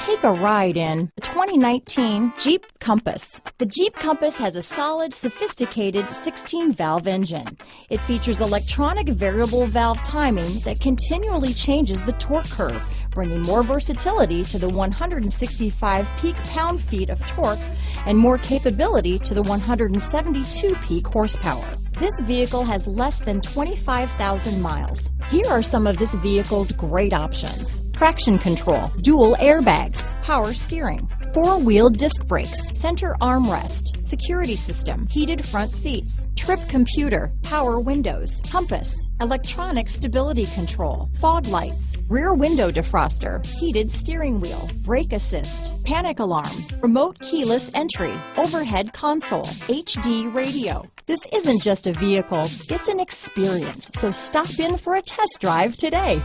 Take a ride in the 2019 Jeep Compass. The Jeep Compass has a solid, sophisticated 16-valve engine. It features electronic variable valve timing that continually changes the torque curve, bringing more versatility to the 165 peak pound-feet of torque and more capability to the 172 peak horsepower. This vehicle has less than 25,000 miles. Here are some of this vehicle's great options: traction control, dual airbags, power steering, four-wheel disc brakes, center armrest, security system, heated front seats, trip computer, power windows, compass, electronic stability control, fog lights, rear window defroster, heated steering wheel, brake assist, panic alarm, remote keyless entry, overhead console, HD radio. This isn't just a vehicle, it's an experience. So stop in for a test drive today.